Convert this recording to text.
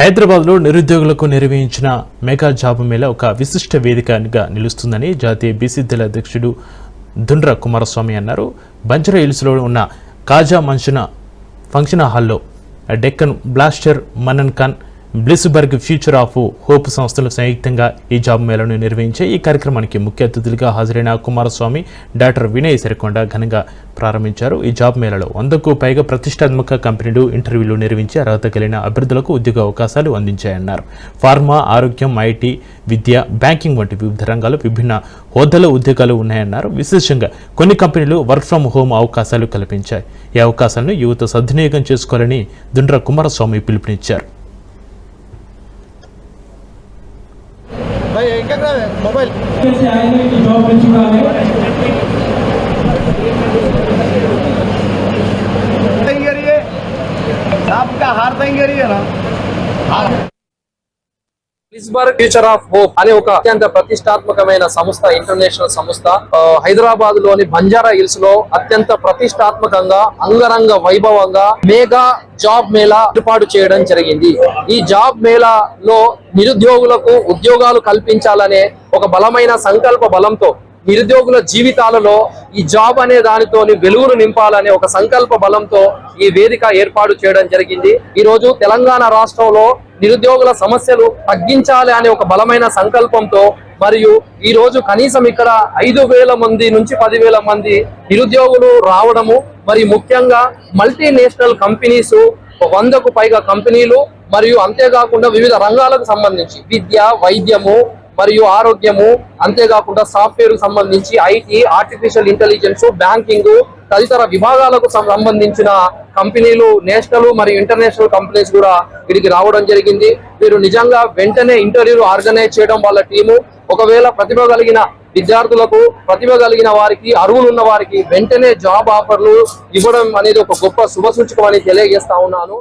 హైదరాబాద్లో నిరుద్యోగులకు నిర్వహించిన మెగా జాబ్ మేళా ఒక విశిష్ట వేదికగా నిలుస్తుందని జాతీయ బీసీ దళ అధ్యక్షుడు దుండ్ర కుమారస్వామి అన్నారు. బంజారా హిల్స్లో ఉన్న కాజా ఫంక్షన్ హాల్లో డెక్కన్ బ్లాస్టర్, మన్నన్ ఖాన్, బ్లిస్బర్గ్ ఫ్యూచర్ ఆఫ్ హోప్ సంస్థలు సంయుక్తంగా ఈ జాబ్ మేళాను నిర్వహించే ఈ కార్యక్రమానికి ముఖ్య అతిథులుగా హాజరైన కుమారస్వామి డాక్టర్ వినయ్ సరికొండ ఘనంగా ప్రారంభించారు. ఈ జాబ్ మేళాలో 100కు పైగా ప్రతిష్టాత్మక కంపెనీలు ఇంటర్వ్యూలు నిర్వహించి అర్హత కలిగిన అభ్యర్థులకు ఉద్యోగ అవకాశాలు అందించాయన్నారు. ఫార్మా, ఆరోగ్యం, ఐటీ, విద్య, బ్యాంకింగ్ వంటి వివిధ రంగాల్లో విభిన్న హోదాలో ఉద్యోగాలు ఉన్నాయన్నారు. విశేషంగా కొన్ని కంపెనీలు వర్క్ ఫ్రం హోమ్ అవకాశాలు కల్పించాయి. ఈ అవకాశాలను యువత సద్వినియోగం చేసుకోవాలని దుండ్ర కుమారస్వామి పిలుపునిచ్చారు. मोबाइल आपका हार है ना బ్లిస్బర్గ్ ఫ్యూచర్ ఆఫ్ హోప్ అనే ఒక అత్యంత ప్రతిష్టాత్మకమైన సంస్థ, ఇంటర్నేషనల్ సంస్థ హైదరాబాద్ లోని బంజారా హిల్స్ లో అత్యంత ప్రతిష్టాత్మకంగా, అంగరంగ వైభవంగా మెగా జాబ్ మేళా ఏర్పాటు చేయడం జరిగింది. ఈ జాబ్ మేళాలో నిరుద్యోగులకు ఉద్యోగాలు కల్పించాలనే ఒక బలమైన సంకల్ప బలంతో, నిరుద్యోగుల జీవితాలలో ఈ జాబ్ అనే దానితోని వెలుగును నింపాలనే ఒక సంకల్ప బలంతో ఈ వేదిక ఏర్పాటు చేయడం జరిగింది. ఈ రోజు తెలంగాణ రాష్ట్రంలో నిరుద్యోగుల సమస్యలు తగ్గించాలి అనే ఒక బలమైన సంకల్పంతో మరియు ఈ రోజు కనీసం ఇక్కడ 5,000 మంది నుంచి 10,000 మంది నిరుద్యోగులు రావడము, మరి ముఖ్యంగా మల్టీనేషనల్ కంపెనీస్ 100కు పైగా కంపెనీలు మరియు అంతేకాకుండా వివిధ రంగాలకు సంబంధించి విద్య, వైద్యము మరియు ఆరోగ్యము, అంతేకాకుండా సాఫ్ట్వేర్ సంబంధించి ఐటీ, ఆర్టిఫిషియల్ ఇంటెలిజెన్స్, బ్యాంకింగ్ తదితర విభాగాలకు సంబంధించిన కంపెనీలు, నేషనల్ మరియు ఇంటర్నేషనల్ కంపెనీస్ కూడా వీడికి రావడం జరిగింది. వీరు నిజంగా వెంటనే ఇంటర్వ్యూలు ఆర్గనైజ్ చేయడం వాళ్ళ టీము. ఒకవేళ ప్రతిభ కలిగిన విద్యార్థులకు, ప్రతిభ కలిగిన వారికి, అర్హులున్న వారికి వెంటనే జాబ్ ఆఫర్లు ఇవ్వడం అనేది ఒక గొప్ప శుభసూచకం అని తెలియజేస్తా ఉన్నాను.